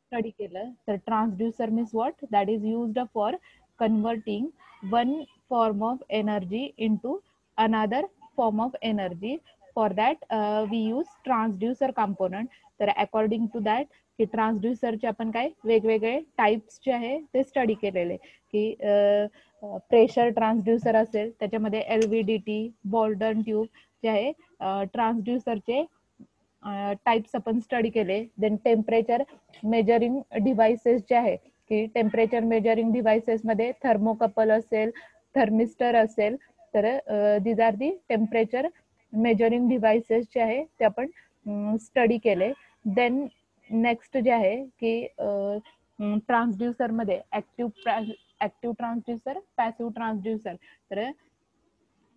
Study केलं तर transducer means what that is used for converting one form of energy into another form of energy. For that we use transducer component. तर according to that की ट्रान्सड्यूसरचे आपण काय वेगवेगळे types जे आहे ते स्टडी केलेले की प्रेशर ट्रान्सड्यूसर असेल त्याच्यामध्ये LVDT बॉर्डन ट्यूब जे आहे ट्रान्सड्यूसरचे टाइप्स आपण स्टडी केले. देन टेम्परेचर मेजरिंग डिव्हाइसेस जे आहे की टेम्परेचर मेजरिंग डिव्हाइसेस मध्ये थर्मोकपल असेल थर्मिस्टर असेल तर these are the temperature measuring devices जे आहे ते आपण स्टडी केले. देन नेक्स्ट जे आहे की ट्रान्सड्यूसर मध्ये ऍक्टिव्ह ट्रान्सड्यूसर पॅसिव्ह ट्रान्सड्यूसर. तर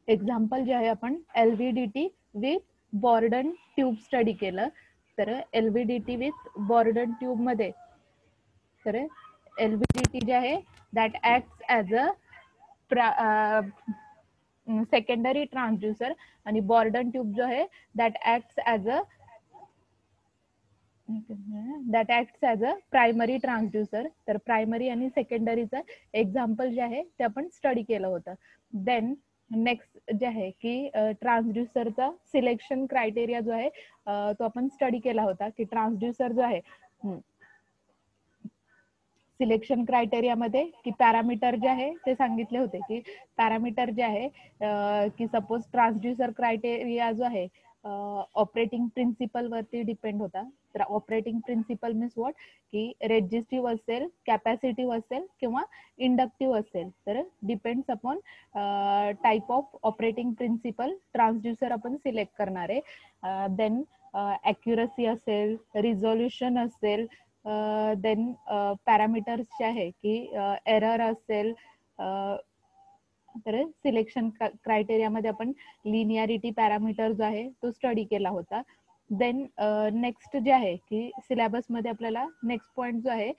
एक्झाम्पल जे आहे आपण LVDT विथ बॉर्डन ट्यूब स्टडी केलं. तर LVDT विथ बॉर्डन ट्यूब मध्ये तर LVDT जे आहे that acts as a secondary transducer आणि बॉर्डन ट्यूब जो आहे that acts as a primary transducer. तर प्रायमरी आणि सेकंडरीचं एक्झाम्पल जे आहे ते आपण स्टडी केलं होतं. देन नेक्स्ट जे आहे की ट्रान्सड्यूसरचा सिलेक्शन क्रायटेरिया जो आहे तो आपण स्टडी केला होता की ट्रान्सड्यूसर जो आहे सिलेक्शन क्रायटेरियामध्ये की पॅरामीटर जे आहे ते सांगितले होते की पॅरामीटर जे आहे की सपोज ट्रान्सड्यूसर क्रायटेरिया जो आहे ऑपरेटिंग प्रिन्सिपल वरती डिपेंड होता. तर ऑपरेटिंग प्रिन्सिपल मीन्स व्हॉट की रेजिस्टिव्ह असेल कॅपॅसिटिव्ह असेल किंवा इंडक्टिव्ह असेल. तर depends upon type of operating principle transducer आपण सिलेक्ट करणार आहे. देन ॲक्युरसी असेल रिझोल्युशन असेल देन पॅरामीटर्स जे आहे की एरर असेल. तर सिलेक्शन क्रायटेरियामध्ये आपण लिनियरिटी पॅरामीटर जो आहे तो स्टडी केला होता. देन नेक्स्ट जे आहे की सिलेबसमध्ये आपल्याला नेक्स्ट पॉईंट जो आहे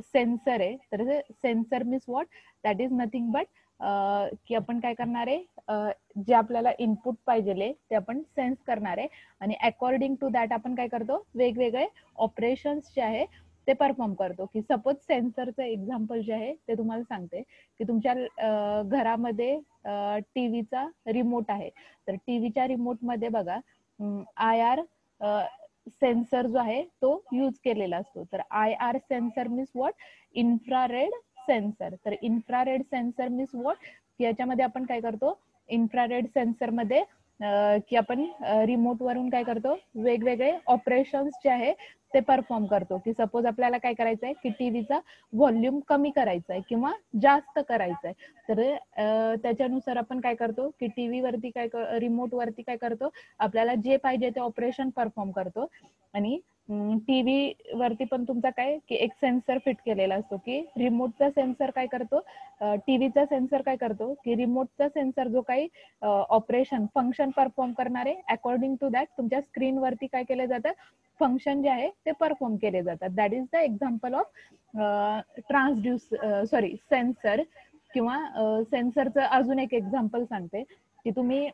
सेन्सर आहे. तर sensor means what that is nothing but की आपण काय करणार आहे जे आपल्याला इनपुट पाहिजे ते आपण सेन्स करणार आहे आणि अकॉर्डिंग टू दॅट आपण काय करतो वेगवेगळे ऑपरेशन्स जे आहे ते परफॉर्म करतो. की सपोज सेन्सरचं एक्झाम्पल जे आहे ते तुम्हाला सांगते की तुमच्या घरामध्ये टीव्हीचा रिमोट आहे. तर टीव्हीच्या रिमोटमध्ये बघा IR सेन्सर जो आहे तो यूज केलेला असतो. तर IR sensor means what infrared sensor. तर इन्फ्रारेड सेन्सर मीन्स व्हॉट याच्यामध्ये आपण काय करतो इन्फ्रारेड सेन्सर मध्ये की आपण रिमोट वरून काय करतो वेगवेगळे ऑपरेशन्स जे आहे ते परफॉर्म करतो. की सपोज आपल्याला काय करायचं आहे की टीव्हीचा व्हॉल्यूम कमी करायचा आहे किंवा जास्त करायचा आहे. तर त्याच्यानुसार आपण काय करतो की टीव्ही वरती काय रिमोट वरती काय करतो आपल्याला जे पाहिजे ते ऑपरेशन परफॉर्म करतो. आणि टीव्ही वरती पण तुमचा काय की एक सेन्सर फिट केलेला असतो की रिमोटचा सेन्सर काय करतो टीव्हीचा सेन्सर काय करतो की रिमोटचा सेन्सर जो काही ऑपरेशन फंक्शन परफॉर्म करणारे अकॉर्डिंग टू दॅट तुमच्या स्क्रीनवरती काय केलं जातं फंक्शन जे आहे ते परफॉर्म केले जातात. That is the example of sensor. किंवा सेन्सरचं अजून एक एक्झाम्पल सांगते की तुम्ही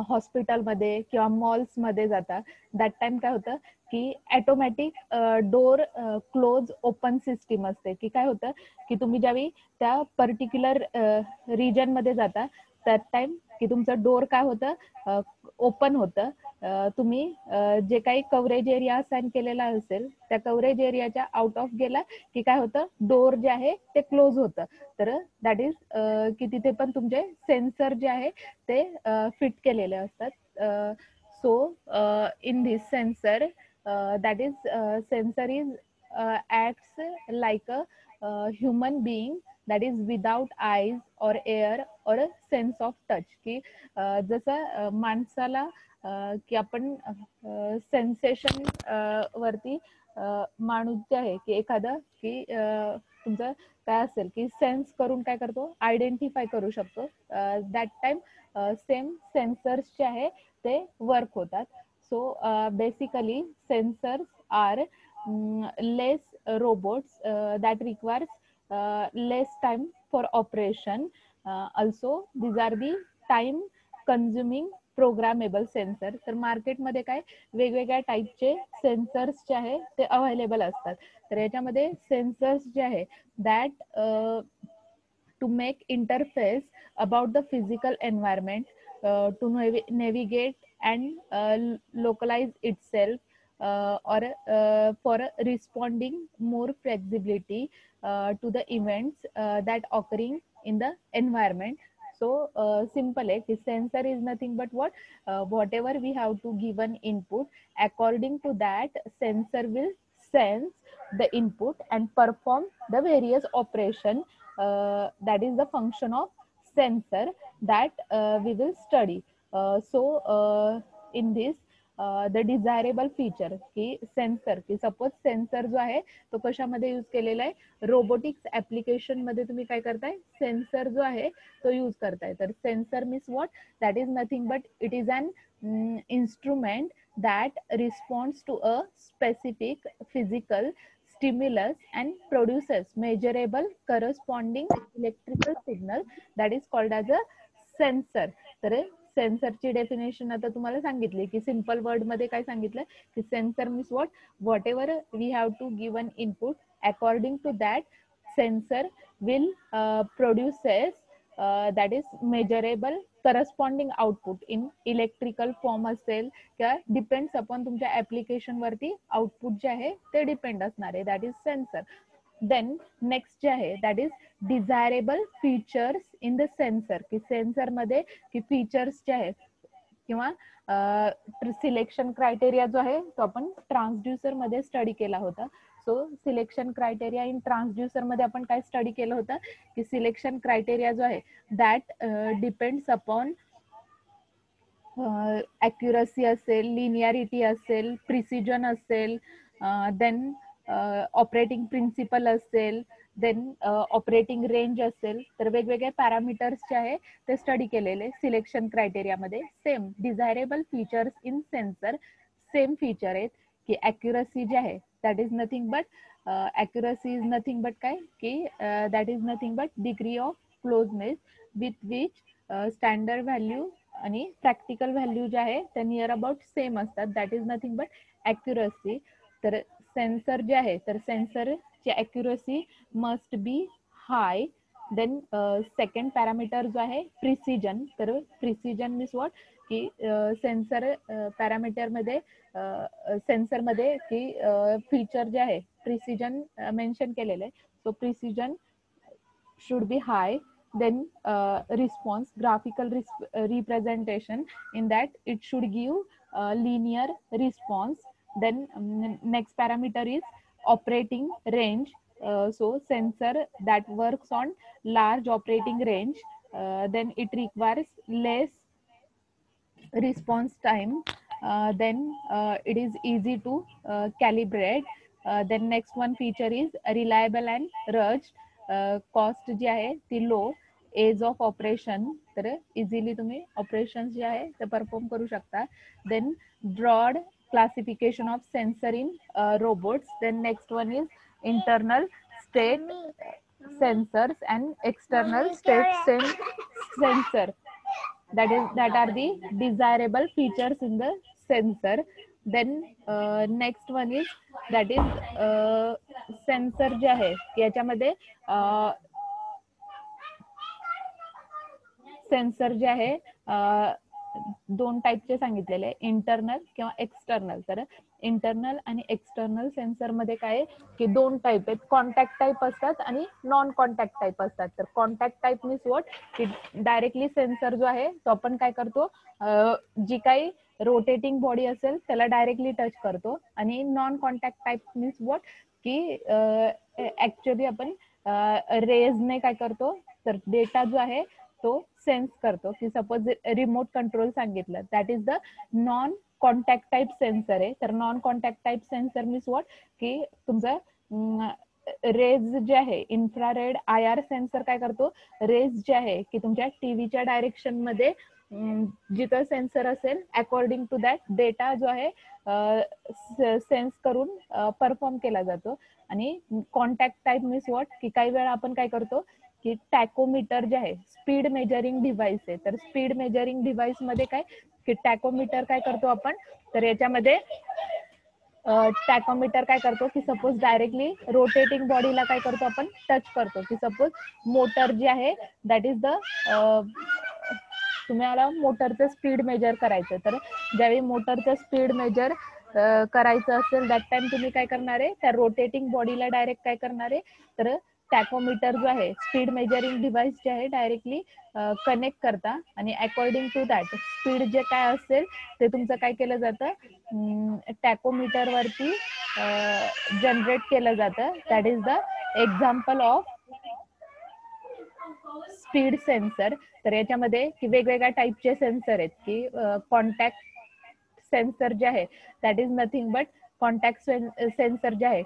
हॉस्पिटलमध्ये किंवा मॉल्समध्ये जाता दॅट टाइम काय होतं की automatic door close open system असते. की काय होतं की तुम्ही ज्यावेळी त्या पर्टिक्युलर रिजनमध्ये जाता त्यात टाइम की तुमचं डोर काय होतं ओपन होतं. तुम्ही जे काही कव्हरेज एरिया असाइन केलेला असेल त्या कव्हरेज एरियाच्या आउट ऑफ गेला की काय होतं डोर जे आहे ते क्लोज होतं. तर दॅट इज की तिथे पण तुमचे सेन्सर जे आहे ते फिट केलेले असतात. So in this sensor that is sensor is acts like a human being that is without eyes और एअर और सेन्स ऑफ टच. की जसं माणसाला की आपण सेन्सेशन वरती माणूस जे आहे की एखादं की तुमचं काय असेल की सेन्स करून काय करतो आयडेंटिफाय करू शकतो. दॅट टाइम सेम सेन्सर्स जे आहे ते वर्क होतात. So basically sensors are less robots that requires less time for operation. Also these are the time consuming programmable sensor. तर मार्केटमध्ये काय वेगवेगळ्या टाईपचे सेन्सर्स जे आहे ते अवेलेबल असतात. तर याच्यामध्ये सेन्सर्स जे आहे that to make interface about the physical environment, to navigate and localize itself, or for responding more flexibility to the events that occurring in the environment. So simple है कि sensor is nothing but whatever we have to give an input, according to that sensor will sense the input and perform the various operation. That is the function of sensor that we will study. In this the desirable feature की sensor की suppose sensor जो आहे तो कशामध्ये use केलेला आहे robotics application मध्ये तुम्ही काय करताय सेन्सर जो आहे तो यूज करताय. तर sensor means what that is nothing but it is an instrument that responds to a specific physical stimulus and produces measurable corresponding electrical signal that is called as a sensor. तर सेन्सरची definition आता तुम्हाला सांगितली की simple word मध्ये काय सांगितलं की sensor means whatever we have to give an input according to that sensor will produces that is measurable corresponding output in electrical form असेल किंवा डिपेंड्स अपॉन तुमच्या ऍप्लिकेशन वरती आउटपुट जे आहे ते डिपेंड असणार आहे. That is sensor. Then next जे आहे that is desirable features in the sensor की सेन्सर मध्ये की फीचर्स जे आहेत किंवा सिलेक्शन क्रायटेरिया जो आहे तो आपण ट्रान्सड्युसर मध्ये स्टडी केला होता. So selection criteria in transducer मध्ये आपण काय स्टडी केलं होतं की सिलेक्शन क्रायटेरिया जो आहे दॅट डिपेंड्स अपॉन ॲक्युरसी असेल, लिनियरिटी असेल, प्रिसिजन असेल, देन ऑपरेटिंग प्रिन्सिपल असेल, देन ऑपरेटिंग रेंज असेल. तर वेगवेगळे पॅरामीटर्स जे आहे ते स्टडी केलेले सिलेक्शन क्रायटेरियामध्ये. Same desirable features in sensor same feature आहेत की ॲक्युरसी जे आहे that is nothing but accuracy is nothing but काय की that is nothing but degree of closeness with which standard value आणि प्रॅक्टिकल व्हॅल्यू जे आहे त्या नियर अबाउट सेम असतात. That is nothing but accuracy. तर सेन्सर जे आहे तर सेन्सरची accuracy must be high. Then second parameter जो आहे प्रिसिजन. तर प्रिसिजन मीन्स व्हॉट की सेन्सर पॅरामीटरमध्ये सेन्सरमध्ये की फीचर जे आहे प्रिसिजन मेन्शन केलेलं आहे. So precision should be high. Then response graphical representation in that it should give linear response. Then next parameter is operating range. So sensor that works on large operating range, then it requires less response time. Then it is easy to calibrate. Then next one feature is reliable and rugged. Cost जी आहे ती low. Ease of operation तर easily तुम्ही operation जे आहे ते perform करू शकता. Then broad classification of sensor in robots. Then next one is internal state sensors and external state sensor. that are the desirable features in the sensor. Then next one is that is sensor जे आहे याच्यामध्ये sensor जे आहे दोन टाईपचे सांगितलेले internal किंवा external. तर इंटरनल आणि एक्सटर्नल सेन्सर मध्ये काय की दोन टाईप आहेत. कॉन्टॅक्ट टाईप असतात आणि नॉन कॉन्टॅक्ट टाईप असतात. तर कॉन्टॅक्ट टाईप मीन्स व्हॉट की डायरेक्टली सेन्सर जो आहे तो आपण काय करतो जी काही रोटेटिंग बॉडी असेल त्याला डायरेक्टली टच करतो. आणि non contact type means what की ऍक्च्युअली आपण रेजने काय करतो तर डेटा जो आहे तो सेन्स करतो. की सपोज रिमोट कंट्रोल सांगितलं that is the non contact type sensor आहे. तर non contact type sensor means what की तुमचं रेज जे आहे इन्फ्रारेड IR सेन्सर काय करतो रेज जे आहे की तुमच्या टीव्हीच्या डायरेक्शन मध्ये जिथं सेन्सर असेल अकॉर्डिंग टू दॅट डेटा जो आहे सेन्स करून परफॉर्म केला जातो. आणि कॉन्टॅक्ट टाईप मीन्स व्हॉट की काही वेळा आपण काय करतो की टॅकोमीटर जे आहे स्पीड मेजरिंग डिव्हाइस आहे. तर स्पीड मेजरिंग डिव्हाइस मध्ये काय की टॅकोमीटर काय करतो आपण, तर याच्यामध्ये टॅकोमीटर काय करतो की सपोज डायरेक्टली रोटेटिंग बॉडीला काय करतो आपण टच करतो, की सपोज मोटर जी आहे दॅट इज द तुम्हाला मोटरचं स्पीड मेजर करायचं. तर ज्यावेळी मोटरचं स्पीड मेजर करायचं असेल दॅट टाइम तुम्ही काय करणार आहे, त्या रोटेटिंग बॉडीला डायरेक्ट काय करणार आहे, तर टॅकोमीटर जो आहे स्पीड मेजरिंग डिव्हाइस जे आहे डायरेक्टली कनेक्ट करता आणि अकॉर्डिंग टू दॅट स्पीड जे काय असेल ते तुमचं काय केलं जातं टॅकोमीटर वरती जनरेट केलं जातं. That is the example of speed sensor. तर याच्यामध्ये की वेगवेगळ्या टाईपचे सेन्सर आहेत की कॉन्टॅक्ट सेन्सर जे आहे that is nothing but contact sensor जे आहे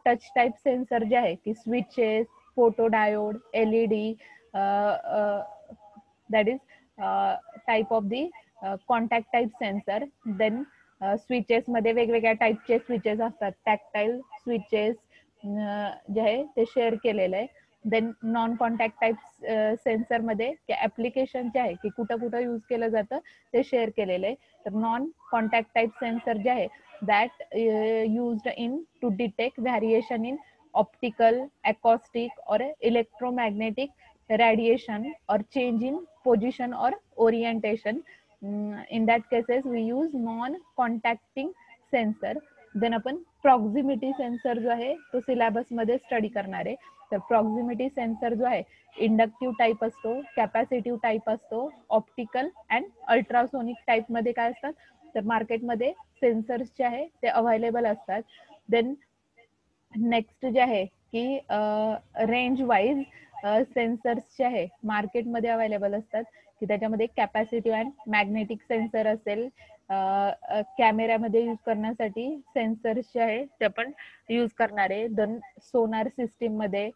टच टाईप सेन्सर जे आहे की switches, photo diode, LED that is type of the contact type sensor. Then switches मध्ये वेगवेगळ्या टाईपचे स्विचेस असतात, टॅक्टाईल स्विचेस जे आहे ते शेअर केलेलं आहे. Then non contact type sensor मध्ये ऍप्लिकेशन जे आहे की कुठं कुठं यूज केलं जातं ते शेअर केलेलं आहे. तर नॉन कॉन्टॅक्ट टाईप सेन्सर जे आहे that used in to detect variation in optical, acoustic or electromagnetic radiation or change in position or orientation. In that cases we use non-contacting sensor. Then आपण proximity sensor जो आहे तो syllabus मध्ये study करणार आहे. तर प्रॉक्झिमिटी सेन्सर जो आहे इंडक्टिव्ह टाईप असतो, कॅपॅसिटिव्ह टाईप असतो, ऑप्टिकल अँड अल्ट्रासोनिक टाईप मध्ये काय असतात, तर मार्केटमध्ये सेन्सर्स जे आहे ते अवेलेबल असतात. देन नेक्स्ट जे आहे की रेंज वाईज सेन्सर्स जे आहे मार्केटमध्ये अवेलेबल असतात की त्याच्यामध्ये कॅपॅसिटिव्ह अँड मॅग्नेटिक सेन्सर असेल, कॅमेऱ्यामध्ये यूज करण्यासाठी सेन्सर्स जे आहे ते आपण यूज करणार आहे. देन सोनार सिस्टीम मध्ये,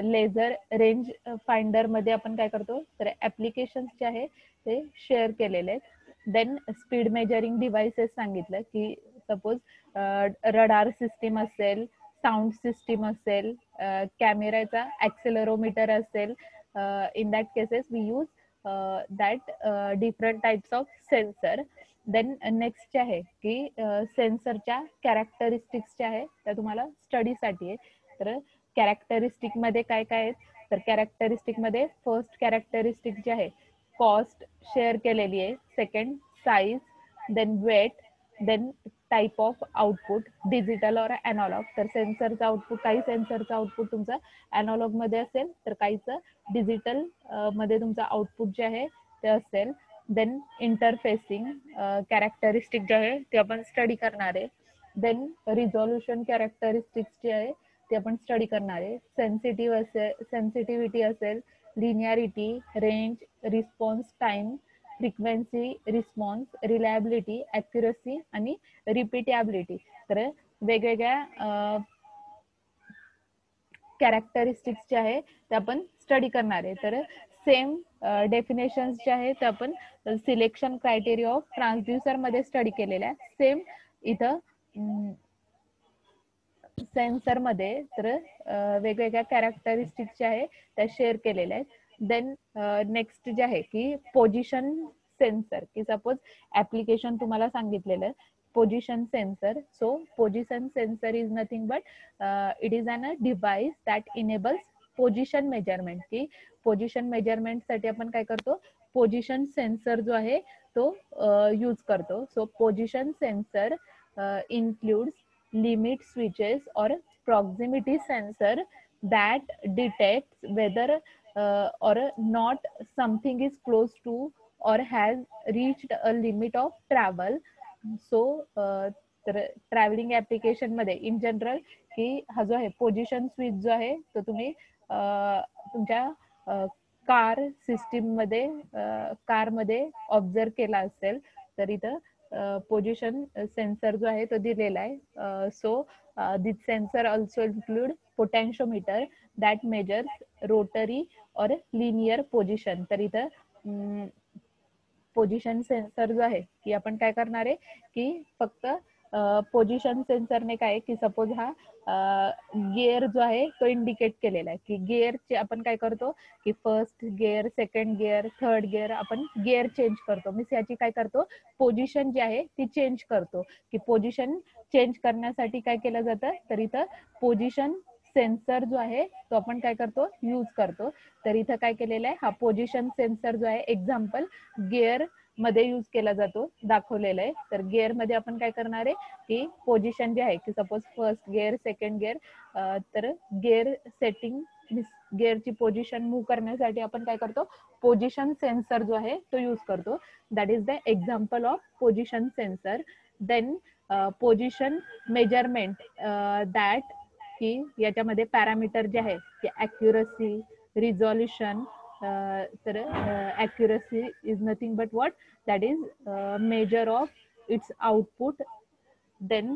लेझर रेंज फाइंडर मध्ये आपण काय करतो, तर ऍप्लिकेशन्स जे आहे ते शेअर केलेले आहेत. देन स्पीड मेजरिंग डिव्हाइसेस सांगितलं की सपोज रडार सिस्टीम असेल, साऊंड सिस्टीम असेल, कॅमेराचा ऍक्सेलरोमीटर असेल, in that cases we use that different types of sensor. Then next जे आहे की सेन्सरच्या कॅरेक्टरिस्टिक्स ज्या आहे त्या तुम्हाला स्टडीसाठी आहे. तर कॅरेक्टरिस्टिक मध्ये काय काय आहेत, तर कॅरेक्टरिस्टिक मध्ये फर्स्ट कॅरेक्टरिस्टिक जे आहे कॉस्ट शेअर केलेली आहे, second size, then weight, then type of output digital और अॅनालॉग. तर सेन्सरचा आउटपुट, काही सेन्सरचा आउटपुट तुमचा अॅनालॉग मध्ये असेल तर काहीचं डिजिटल मध्ये तुमचा आउटपुट जे आहे ते असेल. देन इंटरफेसिंग कॅरेक्टरिस्टिक जे आहे ते आपण स्टडी करणार आहे. देन रिझॉल्युशन कॅरेक्टरिस्टिक्स जे आहे ते आपण स्टडी करणार आहे. सेन्सिटिव्ह असेल, सेन्सिटिव्हिटी असेल, linearity, range, response time, frequency response, reliability, accuracy आणि रिपीटेबिलिटी. तर वेगवेगळ्या कॅरेक्टरिस्टिक्स जे आहे ते आपण स्टडी करणार आहे. तर सेम डेफिनेशन्स जे आहे ते आपण सिलेक्शन क्रायटेरिया ऑफ ट्रान्सड्युसर मध्ये स्टडी केलेल्या आहे. सेम इथं सेन्सर मध्ये तर वेगवेगळ्या कॅरेक्टरिस्टिक्स जे आहे त्या शेअर केलेल्या आहेत. देन नेक्स्ट जे आहे की पोझिशन सेन्सर, की सपोज ऍप्लिकेशन तुम्हाला सांगितलेलं position sensor. So position sensor is nothing but it is an a device that enables position measurement. की पोझिशन मेजरमेंट साठी आपण काय करतो, पोझिशन सेन्सर जो आहे तो यूज करतो. So position sensor includes limit switches or proximity sensor that detects whether or not something is close to or has reached a limit of travel. So तर travelling application मध्ये in general की हा जो आहे position switch जो आहे तो तुम्ही तुमच्या कार सिस्टीम मध्ये कारमध्ये ऑब्झर्व केला असेल तर इथं पोझिशन सेन्सर जो आहे तो दिलेला आहे. So this sensor also include potentiometer that measures rotary or linear position. तर इथं पोझिशन सेन्सर जो आहे की आपण काय करणार आहे की फक्त पोझिशन सेन्सरने काय की सपोज हा गिअर जो आहे तो इंडिकेट केलेला आहे की गिअरचे आपण काय करतो की first gear, second gear, third gear आपण गिअर चेंज करतो. मी याची काय करतो पोझिशन जी आहे ती चेंज करतो की पोझिशन चेंज करण्यासाठी काय केलं जातं तर इथं पोझिशन सेन्सर जो आहे तो आपण काय करतो यूज करतो. तर इथं काय केलेलं आहे हा पोझिशन सेन्सर जो आहे एक्झाम्पल गिअर मध्ये यूज केला जातो दाखवलेलं आहे. तर गिअर मध्ये आपण काय करणार आहे की पोझिशन जे आहे की suppose first gear, second gear, तर गिअर सेटिंग गिअरची पोझिशन मूव्ह करण्यासाठी आपण काय करतो पोझिशन सेन्सर जो आहे तो यूज करतो. That is the example of position sensor. Then position measurement that की याच्यामध्ये पॅरामीटर जे आहे की ॲक्युरसी, रिझॉल्युशन, तर accuracy is nothing but what that is measure of its output. Then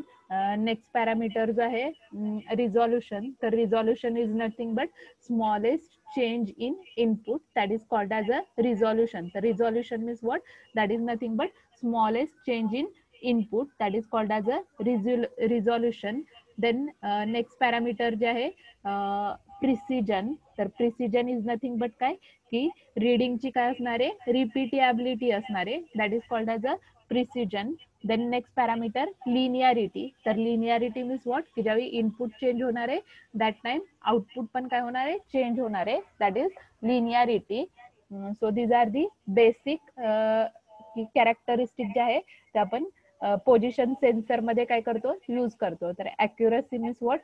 next parameter जो आहे रिझॉल्युशन, तर resolution is nothing but smallest change in input that is called as a resolution. तर resolution means what that is nothing but smallest change in input that is called as a resolution. Then next parameter जे आहे precision, तर precision is nothing but काय की रिडिंगची काय असणार आहे repeatability असणार आहे that is called as a precision. Then next parameter linearity, तर लिनियरिटी मीन्स व्हॉट की ज्यावेळी इनपुट चेंज होणार आहे दॅट टाइम आउटपुट पण काय होणार आहे चेंज होणार आहे that is linearity. So these are the basic characteristic जे आहे ते आपण पोझिशन सेन्सर मध्ये काय करतो यूज करतो. तर accuracy means what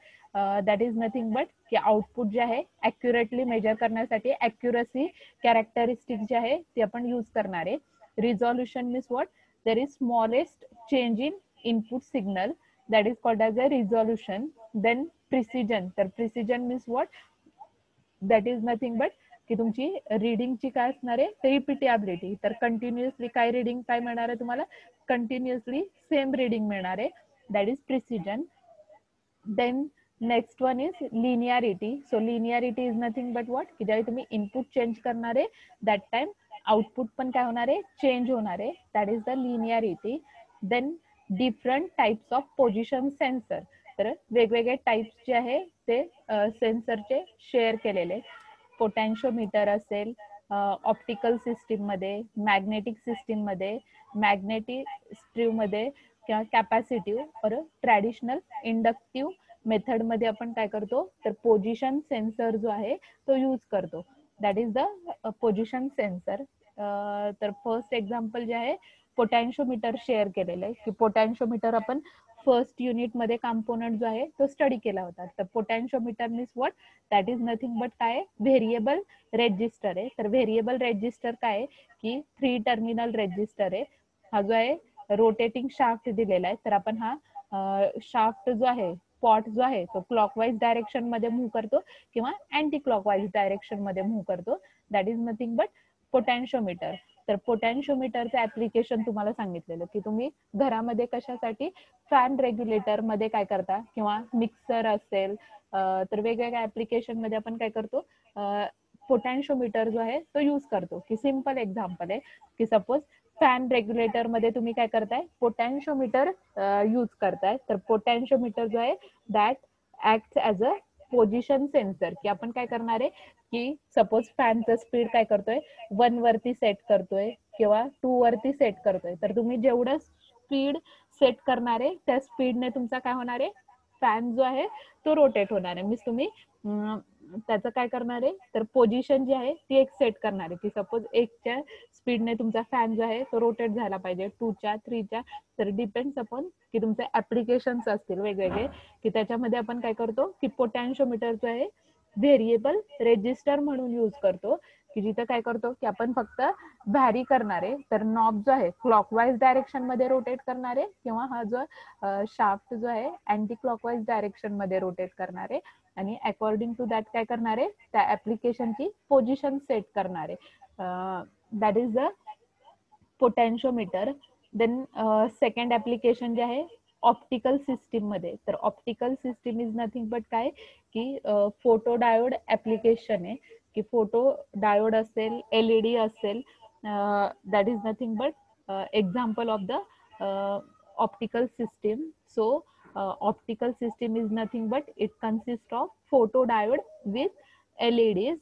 that is nothing but की आउटपुट जे आहे ॲक्युरेटली मेजर करण्यासाठी ॲक्युरसी कॅरेक्टरिस्टिक जे आहे ते आपण यूज करणार आहे. Resolution means what there is smallest change in input signal that is called as a resolution. Then precision, तर precision means what that is nothing but की तुमची रिडिंगची काय असणार आहे रिपीटेबिलिटी. तर कंटिन्युअसली काय रिडिंग काय मिळणार आहे तुम्हाला कंटिन्युअसली सेम रिडिंग मिळणार आहे that is precision. Then next one is linearity. So linearity is nothing but what की ज्यावेळी तुम्ही इनपुट चेंज करणार आहे दॅट टाइम आउटपुट पण काय होणार आहे चेंज होणार आहे that is the linearity. Then different types of position sensor, तर वेगवेगळे टाइप्स जे आहे ते सेन्सरचे शेअर केलेले. पोटॅन्शिओमीटर असेल ऑप्टिकल सिस्टीम मध्ये, मॅग्नेटिक सिस्टीम मध्ये, मॅग्नेटिक स्ट्रीव मध्ये किंवा कॅपॅसिटिव्ह और ट्रॅडिशनल इंडक्टिव्ह मेथड मध्ये आपण काय करतो तर पोझिशन सेन्सर जो आहे तो यूज करतो that is the position sensor. तर फर्स्ट एक्झाम्पल जे आहे पोटॅन्शिओमीटर शेअर केलेलं आहे की पोटॅन्शिओमीटर आपण फर्स्ट युनिट मध्ये कॉम्पोनंट जो आहे तो स्टडी केला होता. तर potentiometer means what that is nothing but काय व्हेरिएबल रेजिस्टर आहे. तर व्हेरिएबल रेजिस्टर काय आहे की 3 टर्मिनल रेजिस्टर आहे. हा जो आहे रोटेटिंग शाफ्ट दिलेला आहे. तर आपण हा शाफ्ट जो आहे पॉट जो आहे तो क्लॉकवाईज डायरेक्शन मध्ये मूव्ह करतो किंवा अँटी क्लॉकवाईज डायरेक्शन मध्ये मूव्ह करतो दॅट इज नथिंग बट पोटॅन्शिओमीटर. तर पोटॅन्शिओमीटरचं ऍप्लिकेशन तुम्हाला सांगितलेलं की तुम्ही घरामध्ये कशासाठी फॅन रेग्युलेटर मध्ये काय करता किंवा मिक्सर असेल तर वेगवेगळ्या ऍप्लिकेशन मध्ये आपण काय करतो पोटॅन्शिओमीटर जो आहे तो यूज करतो. की सिम्पल एक्झाम्पल आहे की सपोज फॅन रेग्युलेटर मध्ये तुम्ही काय करताय पोटॅन्शिओमीटर यूज करताय. तर पोटॅन्शिओमीटर जो आहे that act as a position sensor की आपण काय करणार आहे की सपोज फॅनचं स्पीड काय करतोय 1 वरती सेट करतोय किंवा 2 वरती सेट करतोय. तर तुम्ही जेवढं स्पीड सेट करणार आहे त्या स्पीडने तुमचा काय होणार आहे फॅन जो आहे तो रोटेट होणार आहे. मीन्स तुम्ही त्याचं काय करणार आहे तर पोझिशन जी आहे ती एक सेट करणार आहे की सपोज 1च्या स्पीडने तुमचा फॅन जो आहे तो रोटेट झाला पाहिजे 2च्या 3च्या. तर डिपेंड्स अपॉन की तुमचे ऍप्लिकेशन्स असतील वेगवेगळे की त्याच्यामध्ये आपण काय करतो की पोटॅन्शिओमीटर जो आहे व्हेरिएबल रेजिस्टर म्हणून यूज करतो की जिथं काय करतो की आपण फक्त व्हॅरी करणारे. तर नॉब जो आहे क्लॉकवाईज डायरेक्शन मध्ये रोटेट करणारे किंवा हा जो शाफ्ट जो आहे अँटी क्लॉकवाईज डायरेक्शन मध्ये रोटेट करणारे आणि अकॉर्डिंग टू दॅट काय करणारे त्या ऍप्लिकेशनची पोझिशन सेट करणारे that is the potentiometer. Then second application जे आहे ऑप्टिकल सिस्टीम मध्ये. तर optical system is nothing but काय की फोटो डायोड ऍप्लिकेशन आहे की फोटो डायोड असेल एलईडी असेल that is nothing but example of the optical system. So optical system is nothing but it consists of photodiode with LEDs.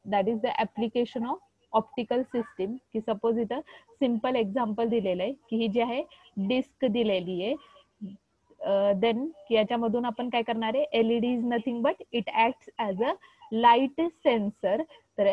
That is the application of optical system. की suppose इथं simple example दिलेलं आहे की ही जी आहे disk दिलेली आहे. Then याच्यामधून आपण काय करणार आहे, LED is nothing but it act as a light sensor. तर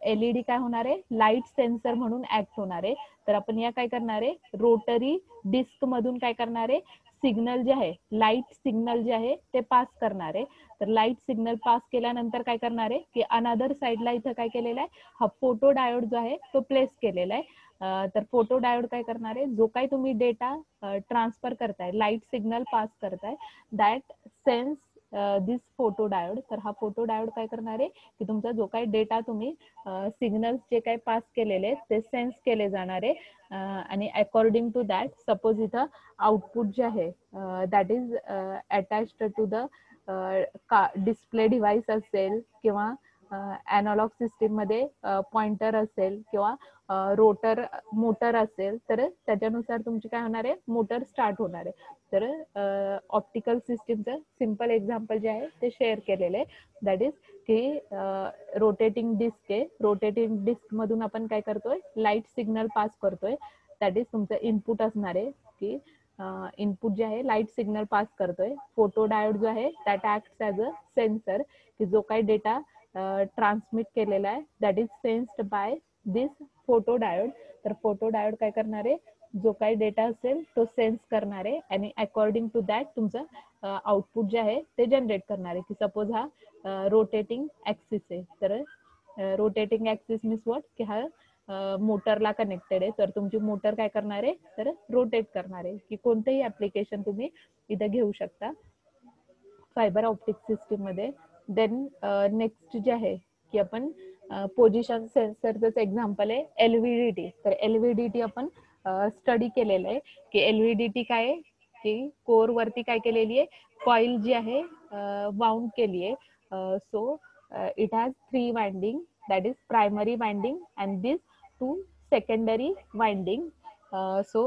एलईडी काय होणार आहे, लाईट सेन्सर म्हणून ऍक्ट होणार आहे. तर आपण या काय करणार आहे, रोटरी डिस्क मधून काय करणार आहे, सिग्नल जे आहे, लाईट सिग्नल जे आहे ते पास करणार आहे. तर लाईट सिग्नल पास केल्यानंतर काय करणार आहे की अनदर साईडला इथं काय केलेलं आहे, हा फोटो डायोड जो आहे तो प्लेस केलेला आहे. तर फोटो डायोड काय करणार आहे, जो काही तुम्ही डेटा ट्रान्सफर करताय, लाईट सिग्नल पास करताय, that sense this photo diode. तर हा फोटो डायोड काय करणार आहे की तुमचा जो काही डेटा तुम्ही सिग्नल्स जे काही पास केलेले आहेत ते सेन्स केले जाणार आहे. आणि अकॉर्डिंग टू दॅट सपोज इथं आउटपुट जे आहे that is attached to the display device असेल किंवा अॅनालॉग सिस्टीम मध्ये पॉइंटर असेल किंवा रोटर मोटर असेल, तर त्याच्यानुसार तुमची काय होणार आहे, मोटर स्टार्ट होणार आहे. तर ऑप्टिकल सिस्टीमचं सिंपल एक्झाम्पल जे आहे ते शेअर केलेलं आहे. दॅट इज की रोटेटिंग डिस्क आहे, रोटेटिंग डिस्क मधून आपण काय करतोय, लाईट सिग्नल पास करतोय. दॅट इज तुमचं इनपुट असणार आहे की इनपुट जे आहे लाईट सिग्नल पास करतोय. फोटो डायोड जो आहे that acts as a sensor, की जो काही डेटा ट्रान्समिट केलेला आहे that is sensed by this photo diode. तर फोटो डायोड काय करणार आहे, जो काही डेटा असेल तो सेन्स करणार आहे आणि अकॉर्डिंग टू दॅट तुमचं आउटपुट जे आहे ते जनरेट करणार आहे. की सपोज हा रोटेटिंग ऍक्सिस आहे, तर रोटेटिंग ऍक्सिस मीन्स व्हॉट, की हा मोटरला कनेक्टेड आहे. तर तुमची मोटर काय करणार आहे, तर रोटेट करणार आहे. की कोणतेही ऍप्लिकेशन तुम्ही इथं घेऊ शकता फायबर ऑप्टिक सिस्टीम मध्ये. देन नेक्स्ट जे आहे की आपण पोझिशन सेन्सरच एक्झाम्पल आहे एलव्हीडीटी. तर एलव्हीडीटी आपण स्टडी केलेलं आहे की एलव्हीडीटी काय आहे, की कोर वरती काय केलेली आहे, कॉईल जी आहे वाउंड केली आहे. So it has 3 winding, that is primary winding and these 2 secondary winding. So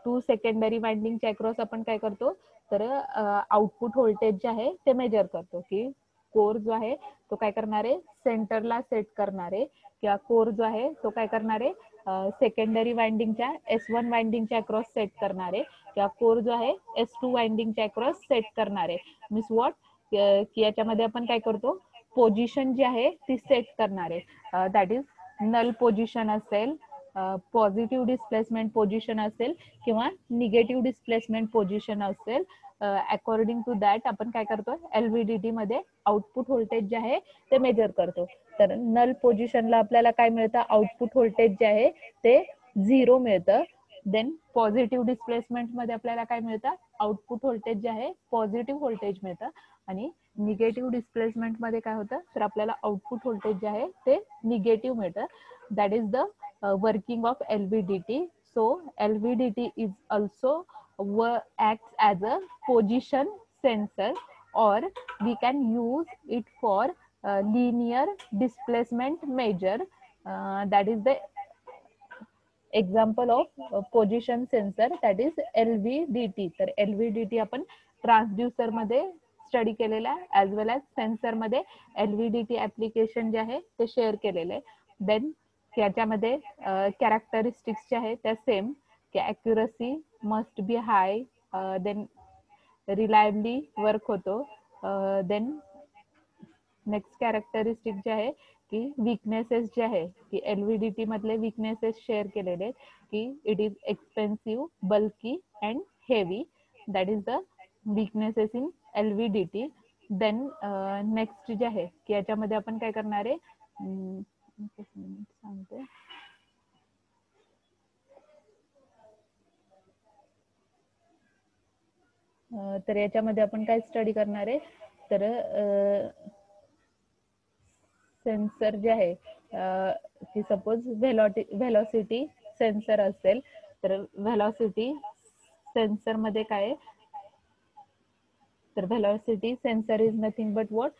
2 secondary winding च्या अक्रॉस आपण काय करतो, तर आउटपुट व्होल्टेज जे आहे ते मेजर करतो. की कोर जो आहे तो काय करणार आहे, सेंटरला सेट करणार आहे, किंवा कोर जो आहे तो काय करणार आहे, सेकंडरी वाइंडिंगच्या S1 वाइंडिंगच्या अक्रॉस सेट करणार आहे, किंवा कोर जो आहे S2 वाइंडिंगच्या अक्रॉस सेट करणार आहे. मीन्स व्हॉट, की याच्यामध्ये आपण काय करतो, पोझिशन जी आहे ती सेट करणार आहे. दॅट इज नल पोझिशन असेल, पॉझिटिव्ह डिस्प्लेसमेंट पोझिशन असेल किंवा निगेटिव्ह डिस्प्लेसमेंट पोझिशन असेल. अकॉर्डिंग टू दॅट आपण काय करतो, एलव्हीडीटी मध्ये आउटपुट व्होल्टेज जे आहे ते मेजर करतो. तर नल पोझिशनला आपल्याला काय मिळतं, आउटपुट व्होल्टेज जे आहे ते 0 मिळतं. देन पॉझिटिव्ह डिस्प्लेसमेंट मध्ये आपल्याला काय मिळतं, आउटपुट व्होल्टेज जे आहे पॉझिटिव्ह व्होल्टेज मिळतं. आणि निगेटिव्ह डिस्प्लेसमेंट मध्ये काय होतं, तर आपल्याला आउटपुट व्होल्टेज जे आहे ते निगेटिव्ह मिळतं. That is the working of LVDT. So LVDT is also acts as a position sensor, or we can use it for linear displacement measure. That is the example of position sensor, that is LVDT. तर LVDT आपण transducer मध्ये study केलेला आहे, as वेल age sensor मध्ये LVDT application जे आहे ते share केलेलं आहे. देन याच्यामध्ये कॅरेक्टरिस्टिक्स जे आहे त्या सेम, की accuracy must be high, then reliably work होतो. देन नेक्स्ट कॅरेक्टरिस्टिक जे आहे की वीकनेसेस जे आहे, की एलव्हीडीटी मधले वीकनेसेस शेअर केलेले आहेत, की it is expensive, bulky and heavy. That is the weaknesses in LVDT. Then next जे आहे की याच्यामध्ये आपण काय करणार आहे, सांगते, तर याच्यामध्ये आपण काय स्टडी करणार आहे, तर सेन्सर जे आहे की सपोज व्हेलॉसिटी सेन्सर असेल, तर व्हेलॉसिटी सेन्सर मध्ये काय, तर velocity sensor is nothing but what,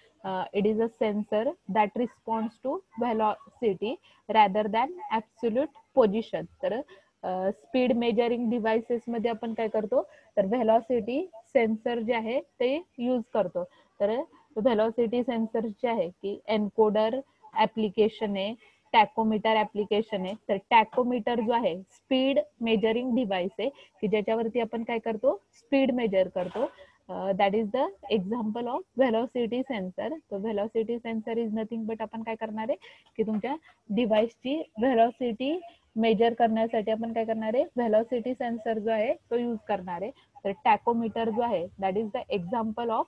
it is a sensor that responds to velocity rather than absolute position. तर स्पीड मेजरिंग डिव्हाइसेस मध्ये आपण काय करतो तर व्हेलॉसिटी सेन्सर जे आहे ते यूज करतो. तर व्हेलॉसिटी सेन्सर जे आहे की एन्कोडर ऍप्लिकेशन आहे, टॅकोमीटर ऍप्लिकेशन आहे. तर टॅकोमीटर जो आहे स्पीड मेजरिंग डिव्हाइस आहे की ज्याच्यावरती आपण काय करतो स्पीड मेजर करतो. That is the example of velocity sensor. तो velocity sensor is nothing but आपण काय करणार आहे की तुमच्या डिव्हाइसची व्हेलॉसिटी मेजर करण्यासाठी आपण काय करणार आहे व्हेलॉसिटी सेन्सर जो आहे तो यूज करणार आहे. तर टॅकोमीटर जो आहे that is the example of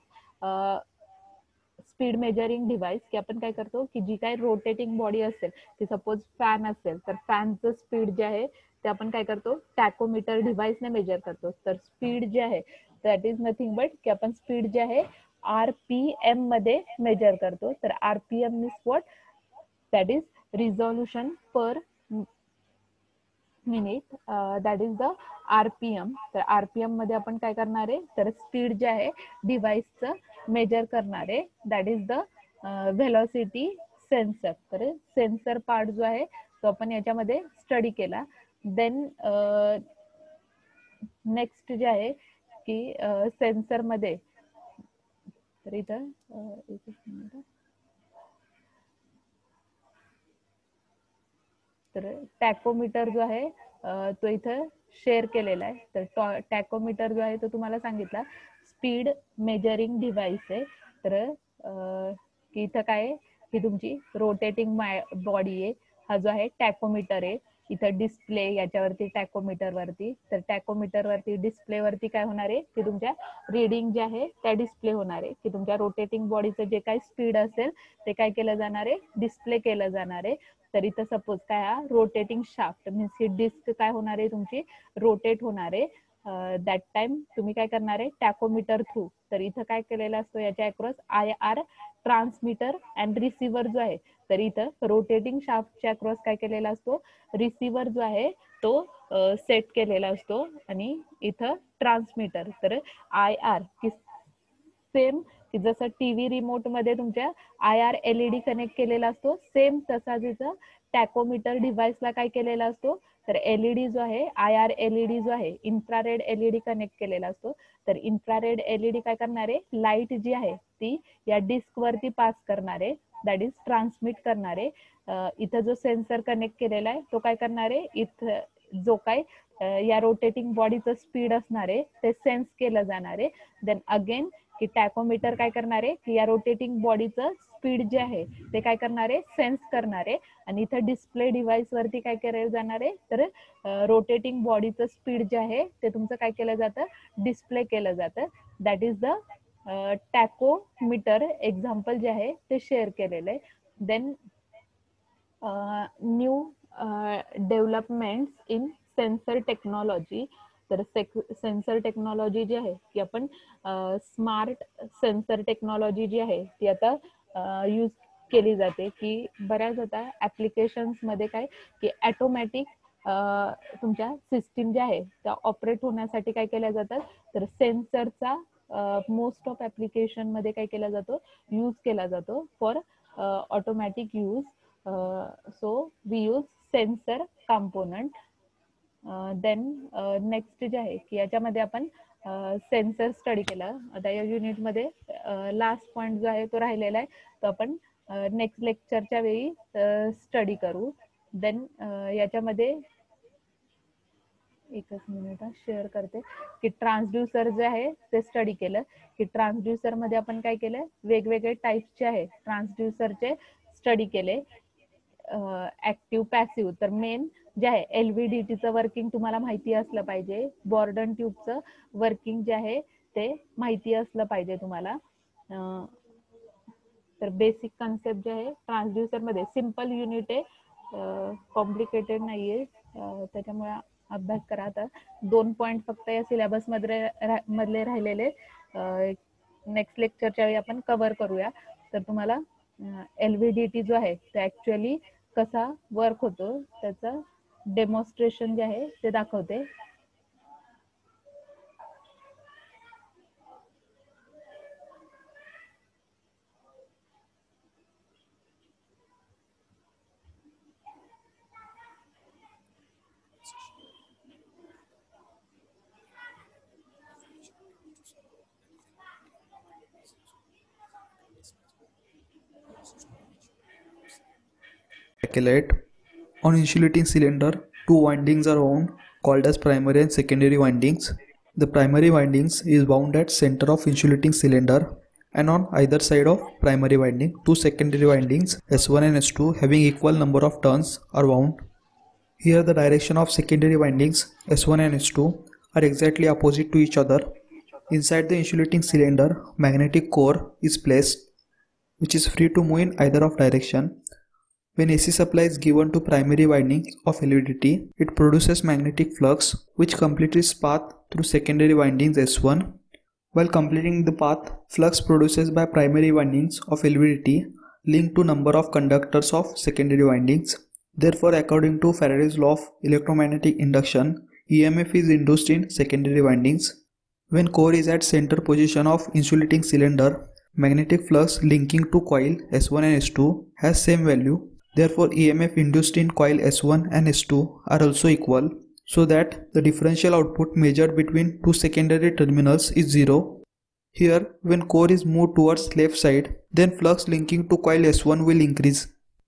speed measuring device की आपण काय करतो की जी काही रोटेटिंग बॉडी असेल की सपोज फॅन असेल तर फॅनचं स्पीड जे आहे ते आपण काय करतो टॅकोमीटर डिव्हाइसने मेजर करतो. तर स्पीड जे आहे दॅट इज नथिंग बट की आपण स्पीड जे आहे RPM मध्ये मेजर करतो. तर RPM is what that is resolution per minute, that is the RPM. तर RPM मध्ये आपण काय करणार आहे तर स्पीड जे आहे डिव्हाइसचं मेजर करणार आहे that is the velocity sensor. तर सेन्सर पार्ट जो आहे तो आपण याच्यामध्ये स्टडी केला. देन नेक्स्ट जे आहे की सेन्सर मध्ये तर इथं तर टॅकोमीटर जो आहे तो इथं शेअर केलेला आहे. तर टॅकोमीटर जो आहे तो तुम्हाला सांगितला स्पीड मेजरिंग डिव्हाइस आहे. तर की इथं काय आहे की तुमची रोटेटिंग बॉडी आहे, हा जो आहे टॅकोमीटर आहे. इथं डिस्प्ले याच्यावरती टॅकोमीटर वरती, तर टॅकोमीटर वरती डिस्प्ले वरती काय होणार आहे की तुमच्या रीडिंग जे आहे त्या डिस्प्ले होणार आहे की तुमच्या रोटेटिंग बॉडीचं जे काही स्पीड असेल ते काय केलं जाणार आहे डिस्प्ले केलं जाणार आहे. तर इथं सपोज काय हा रोटेटिंग शाफ्ट मीन्स ही डिस्क काय होणार आहे तुमची रोटेट होणार आहे. दॅट टाइम तुम्ही काय करणार आहे टॅकोमीटर थ्रू. तर इथं काय केलेलं असतो याच्या across IR transmitter and receiver जो आहे तर इथं रोटेटिंग शाफ्टच्या अक्रॉस काय केलेला असतो रिसिव्हर जो आहे तो सेट केलेला असतो आणि इथं ट्रान्समीटर. तर IR की सेम की जसं टीव्ही रिमोट मध्ये तुमच्या IR LED कनेक्ट केलेला असतो सेम तसा तिथं टॅकोमीटर डिव्हाइसला काय केलेला असतो तर LED जो आहे IR LED जो आहे इन्फ्रारेड LED कनेक्ट केलेला असतो. तर इन्फ्रारेड LED काय करणार आहे लाईट जी आहे ती या डिस्क वरती पास करणार आहे दॅट इज ट्रान्समिट करणार आहे. इथं जो सेन्सर कनेक्ट केलेला आहे तो काय करणार आहे इथं जो काय या रोटेटिंग बॉडीचं स्पीड असणार आहे ते सेन्स केलं जाणार आहे. देन अगेन की टॅकोमीटर काय करणार आहे की या रोटेटिंग बॉडीचं स्पीड जे आहे ते काय करणार आहे सेन्स करणार आहे आणि इथं डिस्प्ले डिव्हाइस वरती काय केलं जाणार आहे तर रोटेटिंग बॉडीचं स्पीड जे आहे ते तुमचं काय केलं जातं डिस्प्ले केलं जातं. That is the tachometer example जे आहे ते शेअर केलेलं आहे. Then new developments in sensor technology. तर सेन्सर टेक्नॉलॉजी जी आहे की आपण स्मार्ट सेन्सर टेक्नॉलॉजी जी आहे ती आता यूज केली जाते की बऱ्याच आता ऍप्लिकेशन्स मध्ये काय की ऑटोमॅटिक तुमच्या सिस्टीम ज्या आहे त्या ऑपरेट होण्यासाठी काय केल्या जातात तर सेन्सरचा मोस्ट ऑफ ऍप्लिकेशन मध्ये काय केला जातो यूज केला जातो for automatic use. So we use sensor component. Then next जे आहे की याच्यामध्ये आपण सेन्सर स्टडी केला. आता या युनिटमध्ये लास्ट पॉइंट जो आहे तो राहिलेला आहे तो आपण नेक्स्ट लेक्चरच्या वेळी स्टडी करू. देन याच्यामध्ये एकच मिनिट शेअर करते की ट्रान्सड्युसर जे आहे ते स्टडी केलं की ट्रान्सड्युसर मध्ये आपण काय केलं वेगवेगळे टाइप्सचे आहे ट्रान्सड्युसरचे स्टडी केले ऍक्टिव्ह पॅसिव्ह. तर मेन जे आहे LVDTचं वर्किंग तुम्हाला माहिती असलं पाहिजे, बॉर्डन ट्यूबचं वर्किंग जे आहे ते माहिती असलं पाहिजे तुम्हाला. तर बेसिक कन्सेप्ट जे आहे ट्रान्सड्युसर मध्ये सिम्पल युनिट आहे, कॉम्प्लिकेटेड नाहीये, त्याच्यामुळे अभ्यास करा. आता 2 पॉइंट फक्त या सिलेबस मधले राहिलेले नेक्स्ट लेक्चरच्या वेळी आपण कव्हर करूया. तर तुम्हाला LVDT जो आहे तो ऍक्च्युअली कसा वर्क होतो त्याचं डेमॉन्स्ट्रेशन जे आहे ते दाखवते. Calculate. On insulating cylinder, two windings are wound called as primary and secondary windings. The primary windings is wound at center of insulating cylinder, and on either side of primary winding, two secondary windings S1 and S2 having equal number of turns are wound. Here the direction of secondary windings S1 and S2 are exactly opposite to each other. Inside the insulating cylinder, magnetic core is placed, which is free to move in either of direction. When AC supply is given to primary winding of LVDT, it produces magnetic flux which completes its path through secondary windings S1. While completing the path, flux produced by primary windings of LVDT linked to number of conductors of secondary windings. Therefore, according to Faraday's law of electromagnetic induction, EMF is induced in secondary windings. When core is at center position of insulating cylinder, magnetic flux linking to coil S1 and S2 has same value. Therefore, EMF induced in coil S1 and S2 are also equal, so that the differential output measured between two secondary terminals is 0. Here, when core is moved towards left side, then flux linking to coil S1 will increase.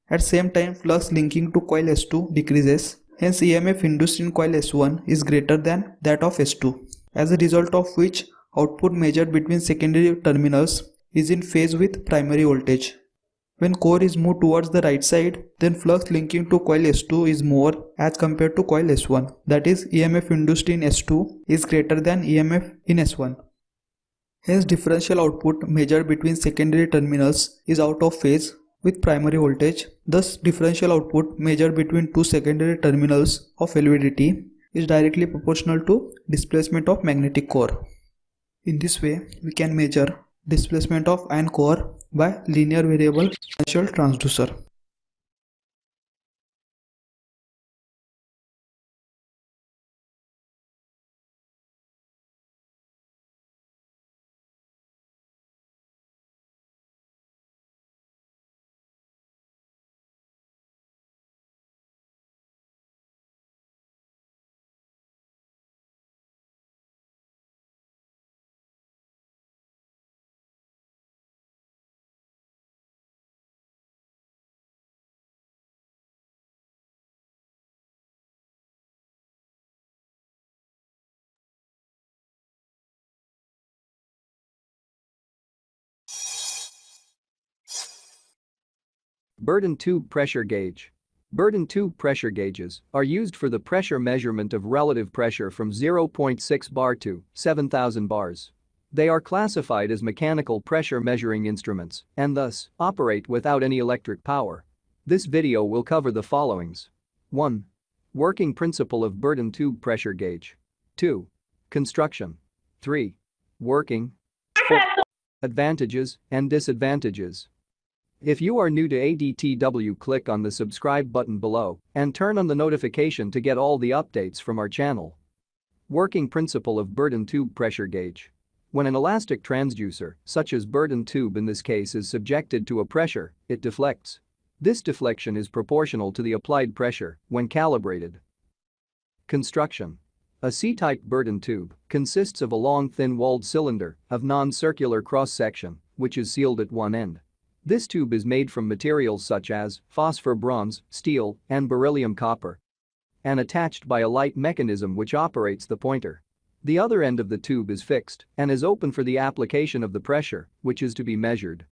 At same time, flux linking to coil S2 decreases. Hence, EMF induced in coil S1 is greater than that of S2, as a result of which output measured between secondary terminals is in phase with primary voltage. When core is moved towards the right side, then flux linking to coil S2 is more as compared to coil S1. That is, EMF induced in S2 is greater than EMF in S1. Hence, differential output measured between secondary terminals is out of phase with primary voltage. Thus, differential output measured between two secondary terminals of LVDT is directly proportional to displacement of magnetic core. In this way, we can measure displacement of iron core by linear variable potential transducer. Burden tube pressure gauge. Burden tube pressure gauges are used for the pressure measurement of relative pressure from 0.6 bar to 7,000 bars. They are classified as mechanical pressure measuring instruments and thus operate without any electric power. This video will cover the followings. 1. Working principle of burden tube pressure gauge. 2. Construction. 3. Working. 4. Advantages and disadvantages. If you are new to ADTW, click on the subscribe button below and turn on the notification to get all the updates from our channel. Working principle of burden tube pressure gauge. When an elastic transducer, such as burden tube in this case, is subjected to a pressure, it deflects. This deflection is proportional to the applied pressure when calibrated. Construction. A C-type burden tube consists of a long thin-walled cylinder of non-circular cross-section, which is sealed at one end. This tube is made from materials such as phosphor bronze, steel, and beryllium copper, and attached by a light mechanism which operates the pointer. The other end of the tube is fixed and is open for the application of the pressure, which is to be measured.